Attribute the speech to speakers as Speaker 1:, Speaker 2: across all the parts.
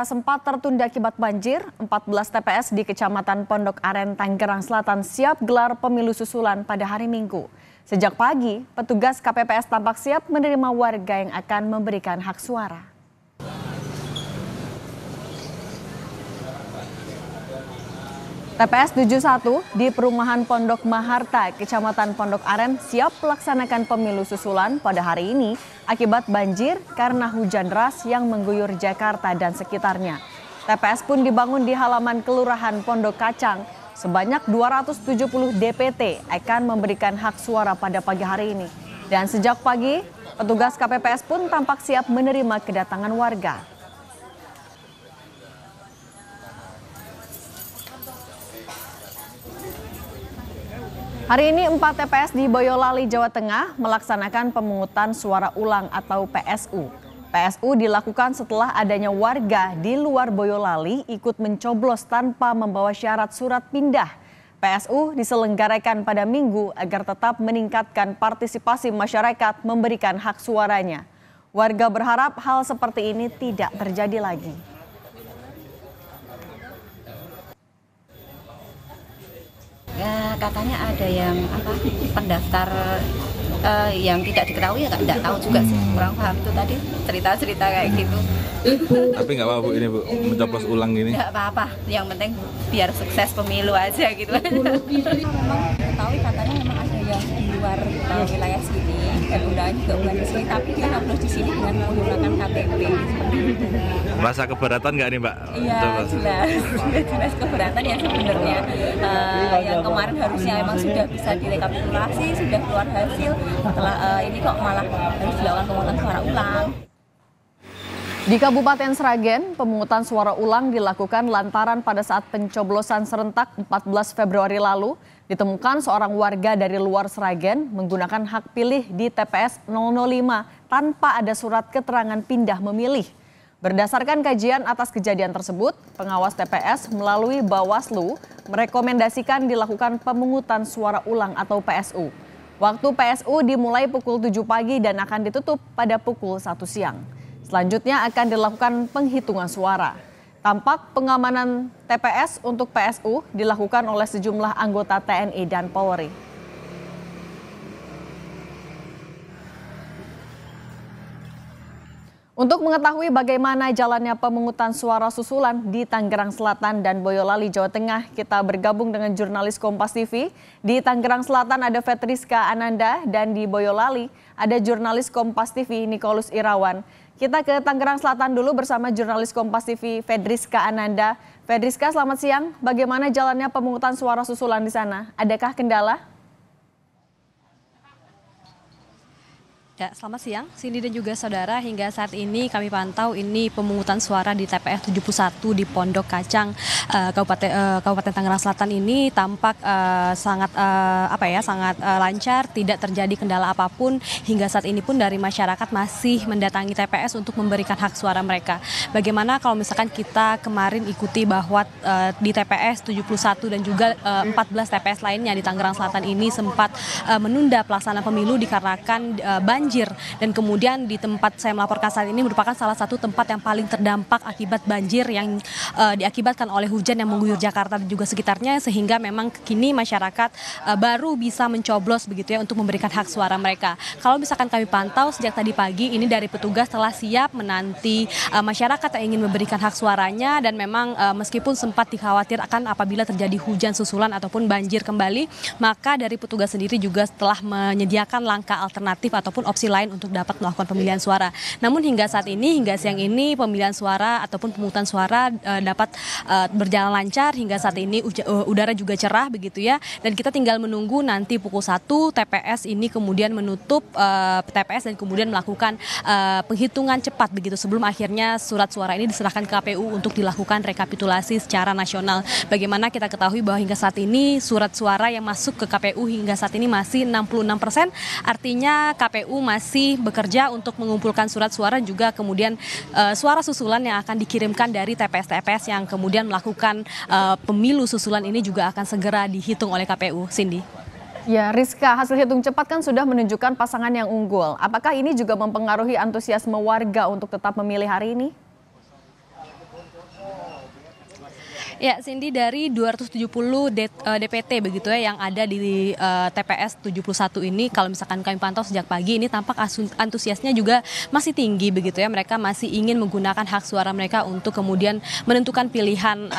Speaker 1: Sempat tertunda akibat banjir, 14 TPS di Kecamatan Pondok Aren, Tangerang Selatan siap gelar pemilu susulan pada hari Minggu. Sejak pagi, petugas KPPS tampak siap menerima warga yang akan memberikan hak suara. TPS 71 di Perumahan Pondok Maharta, Kecamatan Pondok Aren siap melaksanakan pemilu susulan pada hari ini akibat banjir karena hujan deras yang mengguyur Jakarta dan sekitarnya. TPS pun dibangun di halaman Kelurahan Pondok Kacang. Sebanyak 270 DPT akan memberikan hak suara pada pagi hari ini. Dan sejak pagi, petugas KPPS pun tampak siap menerima kedatangan warga. Hari ini 4 TPS di Boyolali, Jawa Tengah melaksanakan pemungutan suara ulang atau PSU. PSU dilakukan setelah adanya warga di luar Boyolali ikut mencoblos tanpa membawa syarat surat pindah. PSU diselenggarakan pada Minggu agar tetap meningkatkan partisipasi masyarakat memberikan hak suaranya. Warga berharap hal seperti ini tidak terjadi lagi.
Speaker 2: Ya, katanya ada yang pendaftar yang tidak diketahui, ya nggak tahu juga sih, kurang paham itu tadi cerita-cerita kayak gitu.
Speaker 3: Tapi nggak apa-apa Bu, ini Bu, mencoblos ulang gini?
Speaker 2: Nggak apa-apa, yang penting biar sukses pemilu aja gitu. Memang ketahui katanya memang ada yang di luar wilayah sini, dan undangan juga bukan di sini, tapi dia nyoblos di sini dengan menggunakan KTP.
Speaker 3: Merasa keberatan nggak nih Mbak?
Speaker 2: Iya, jelas keberatan yang sebenarnya. Yang kemarin harusnya memang sudah bisa direkapitulasi, sudah keluar hasil, setelah ini kok malah harus dilakukan pemungutan suara ulang.
Speaker 1: Di Kabupaten Sragen, pemungutan suara ulang dilakukan lantaran pada saat pencoblosan serentak 14 Februari lalu, ditemukan seorang warga dari luar Sragen menggunakan hak pilih di TPS 005 tanpa ada surat keterangan pindah memilih. Berdasarkan kajian atas kejadian tersebut, pengawas TPS melalui Bawaslu merekomendasikan dilakukan pemungutan suara ulang atau PSU. Waktu PSU dimulai pukul 7 pagi dan akan ditutup pada pukul 1 siang. Selanjutnya akan dilakukan penghitungan suara. Tampak pengamanan TPS untuk PSU dilakukan oleh sejumlah anggota TNI dan Polri. Untuk mengetahui bagaimana jalannya pemungutan suara susulan di Tangerang Selatan dan Boyolali, Jawa Tengah, kita bergabung dengan jurnalis Kompas TV. Di Tangerang Selatan ada Fetriska Ananda dan di Boyolali ada jurnalis Kompas TV Nikolus Irawan. Kita ke Tangerang Selatan dulu bersama jurnalis Kompas TV Fetriska Ananda. Fetriska, selamat siang. Bagaimana jalannya pemungutan suara susulan di sana? Adakah kendala?
Speaker 4: Ya, selamat siang, Cindy dan juga saudara. Hingga saat ini kami pantau ini pemungutan suara di TPS 71 di Pondok Kacang, Kabupaten Tangerang Selatan ini tampak sangat lancar, tidak terjadi kendala apapun. Hingga saat ini pun dari masyarakat masih mendatangi TPS untuk memberikan hak suara mereka. Bagaimana kalau misalkan kita kemarin ikuti bahwa di TPS 71 dan juga 14 TPS lainnya di Tangerang Selatan ini sempat menunda pelaksanaan pemilu dikarenakan banjir, dan kemudian di tempat saya melaporkan saat ini merupakan salah satu tempat yang paling terdampak akibat banjir yang diakibatkan oleh hujan yang mengguyur Jakarta dan juga sekitarnya, sehingga memang kini masyarakat baru bisa mencoblos begitu ya untuk memberikan hak suara mereka. Kalau misalkan kami pantau sejak tadi pagi ini dari petugas telah siap menanti masyarakat yang ingin memberikan hak suaranya, dan memang meskipun sempat dikhawatirkan apabila terjadi hujan susulan ataupun banjir kembali, maka dari petugas sendiri juga telah menyediakan langkah alternatif ataupun opsi lain untuk dapat melakukan pemilihan suara. Namun hingga saat ini, hingga siang ini pemilihan suara ataupun pemungutan suara dapat berjalan lancar. Hingga saat ini udara juga cerah begitu ya. Dan kita tinggal menunggu nanti pukul 1 TPS ini kemudian menutup TPS dan kemudian melakukan penghitungan cepat begitu sebelum akhirnya surat suara ini diserahkan ke KPU untuk dilakukan rekapitulasi secara nasional. Bagaimana kita ketahui bahwa hingga saat ini surat suara yang masuk ke KPU hingga saat ini masih 66%. Artinya KPU masih bekerja untuk mengumpulkan surat suara juga kemudian suara susulan yang akan dikirimkan dari TPS-TPS yang kemudian melakukan pemilu susulan ini juga akan segera dihitung oleh KPU. Cindy.
Speaker 1: Ya, Rizka, hasil hitung cepat kan sudah menunjukkan pasangan yang unggul. Apakah ini juga mempengaruhi antusiasme warga untuk tetap memilih hari ini?
Speaker 4: Ya, Cindy, dari 270 DPT begitu ya yang ada di TPS 71 ini, kalau misalkan kami pantau sejak pagi ini tampak antusiasnya juga masih tinggi begitu ya. Mereka masih ingin menggunakan hak suara mereka untuk kemudian menentukan pilihan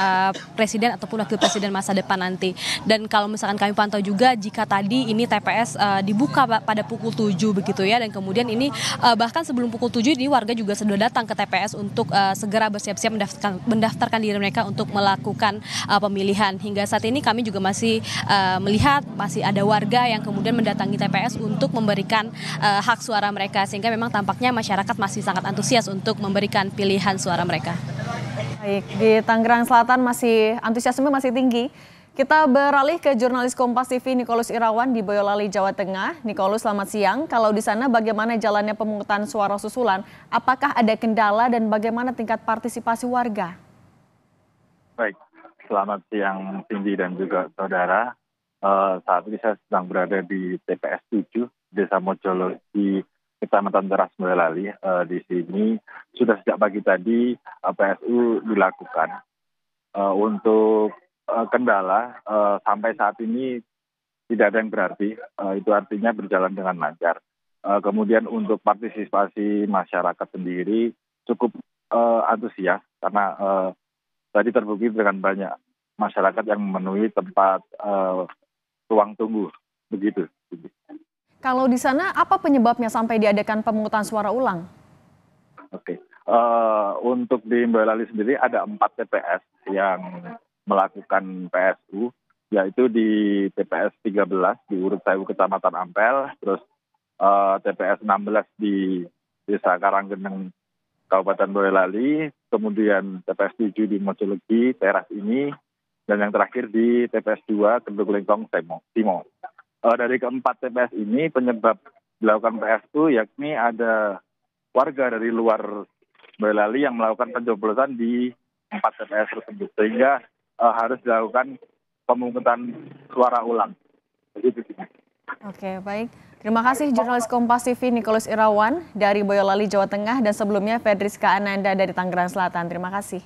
Speaker 4: presiden ataupun wakil presiden masa depan nanti. Dan kalau misalkan kami pantau juga, jika tadi ini TPS dibuka pada pukul 7 begitu ya, dan kemudian ini bahkan sebelum pukul 7 ini warga juga sudah datang ke TPS untuk segera bersiap-siap mendaftarkan diri mereka untuk melakukan pemilihan. Hingga saat ini kami juga masih melihat masih ada warga yang kemudian mendatangi TPS untuk memberikan hak suara mereka, sehingga memang tampaknya masyarakat masih sangat antusias untuk memberikan pilihan suara mereka.
Speaker 1: Baik, di Tangerang Selatan masih antusiasme masih tinggi. Kita beralih ke jurnalis Kompas TV Nikolus Irawan di Boyolali, Jawa Tengah. Nikolus, selamat siang. Kalau di sana bagaimana jalannya pemungutan suara susulan? Apakah ada kendala dan bagaimana tingkat partisipasi warga?
Speaker 5: Baik, selamat siang Cindy dan juga saudara. Saat ini saya sedang berada di TPS 7, Desa Mojolo di Kecamatan Teras, Boyolali. Di sini sudah sejak pagi tadi PSU dilakukan. Untuk kendala sampai saat ini tidak ada yang berarti, itu artinya berjalan dengan lancar. Kemudian untuk partisipasi masyarakat sendiri cukup antusias karena tadi terbukti dengan banyak masyarakat yang memenuhi tempat ruang tunggu, begitu.
Speaker 1: Kalau di sana apa penyebabnya sampai diadakan pemungutan suara ulang?
Speaker 5: Oke, untuk di Boyolali sendiri ada 4 TPS yang melakukan PSU, yaitu di TPS 13 di Urut Sewu Kecamatan Ampel, terus TPS 16 di Desa Karanggeneng Kabupaten Boyolali, kemudian TPS 7 di Mojologi, Teras ini, dan yang terakhir di TPS 2 Kendug Lengkong Timo. Dari keempat TPS ini penyebab dilakukan PSU yakni ada warga dari luar Boyolali yang melakukan pencoblosan di 4 TPS tersebut, sehingga harus dilakukan pemungutan suara ulang. Begitu.
Speaker 1: Oke, baik. Terima kasih jurnalis Kompas TV Nikolus Irawan dari Boyolali, Jawa Tengah, dan sebelumnya Fedriska Ananda dari Tangerang Selatan. Terima kasih.